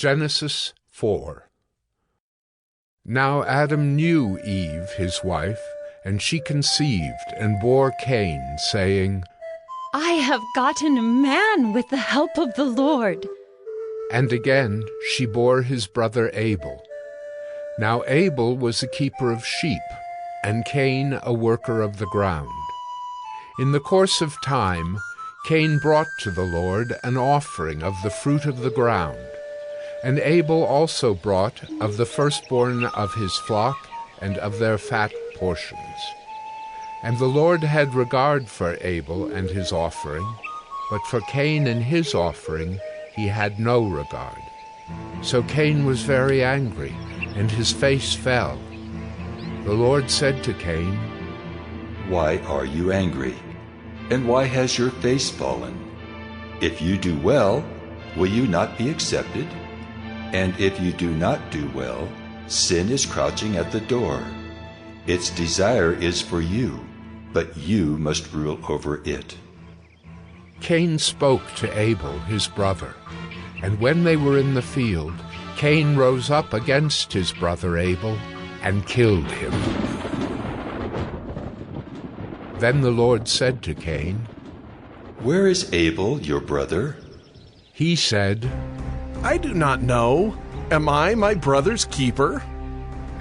Genesis 4. Now Adam knew Eve, his wife, and she conceived and bore Cain, saying, I have gotten a man with the help of the Lord. And again she bore his brother Abel. Now Abel was a keeper of sheep, and Cain a worker of the ground. In the course of time, Cain brought to the Lord an offering of the fruit of the ground. And Abel also brought of the firstborn of his flock and of their fat portions. And the Lord had regard for Abel and his offering, but for Cain and his offering he had no regard. So Cain was very angry, and his face fell. The Lord said to Cain, Why are you angry? And why has your face fallen? If you do well, will you not be accepted? And if you do not do well, sin is crouching at the door. Its desire is for you, but you must rule over it. Cain spoke to Abel, his brother, and when they were in the field, Cain rose up against his brother Abel and killed him. Then the Lord said to Cain, Where is Abel, your brother? He said, I do not know. Am I my brother's keeper?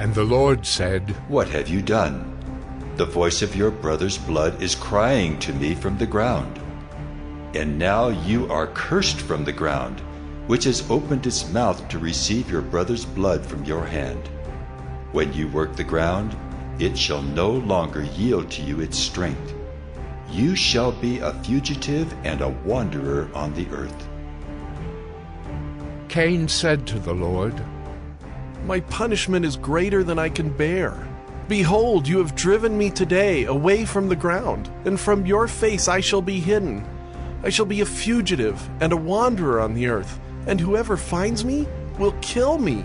And the Lord said, What have you done? The voice of your brother's blood is crying to me from the ground. And now you are cursed from the ground, which has opened its mouth to receive your brother's blood from your hand. When you work the ground, it shall no longer yield to you its strength. You shall be a fugitive and a wanderer on the earth. Cain said to the Lord, My punishment is greater than I can bear. Behold, you have driven me today away from the ground, and from your face I shall be hidden. I shall be a fugitive and a wanderer on the earth, and whoever finds me will kill me.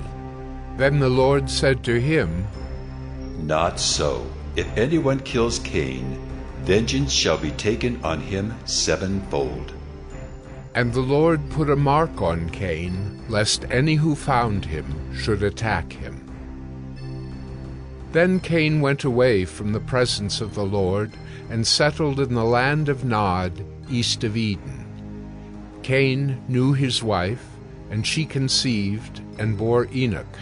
Then the Lord said to him, Not so. If anyone kills Cain, vengeance shall be taken on him sevenfold. And the Lord put a mark on Cain, lest any who found him should attack him. Then Cain went away from the presence of the Lord and settled in the land of Nod, east of Eden. Cain knew his wife, and she conceived and bore Enoch.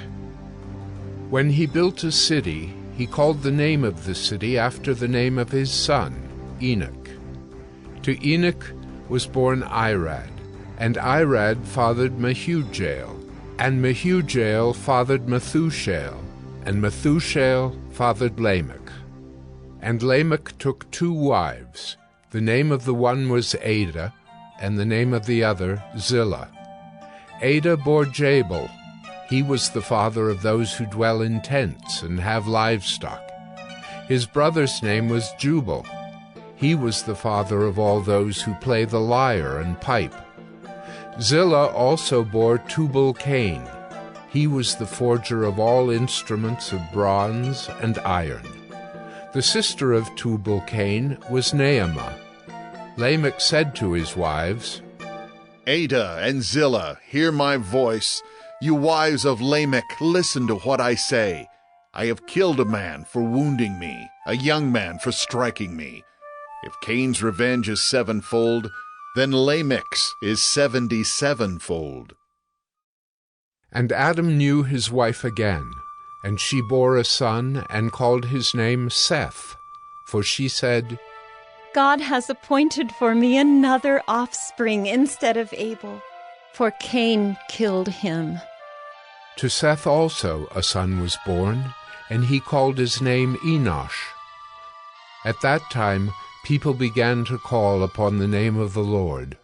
When he built a city, he called the name of the city after the name of his son, Enoch. To Enoch was born Irad, and Irad fathered Mehujael, and Mehujael fathered Methushael, and Methushael fathered Lamech. And Lamech took 2 wives. The name of the one was Ada, and the name of the other Zillah. Ada bore Jabal. He was the father of those who dwell in tents and have livestock. His brother's name was Jubal. He was the father of all those who play the lyre and pipe. Zillah also bore Tubal-Cain. He was the forger of all instruments of bronze and iron. The sister of Tubal-Cain was Naamah. Lamech said to his wives, Ada and Zillah, hear my voice. You wives of Lamech, listen to what I say. I have killed a man for wounding me, a young man for striking me. If Cain's revenge is sevenfold, then Lamech's is 77-fold. And Adam knew his wife again, and she bore a son and called his name Seth, for she said, God has appointed for me another offspring instead of Abel, for Cain killed him. To Seth also a son was born, and he called his name Enosh. At that time people began to call upon the name of the Lord.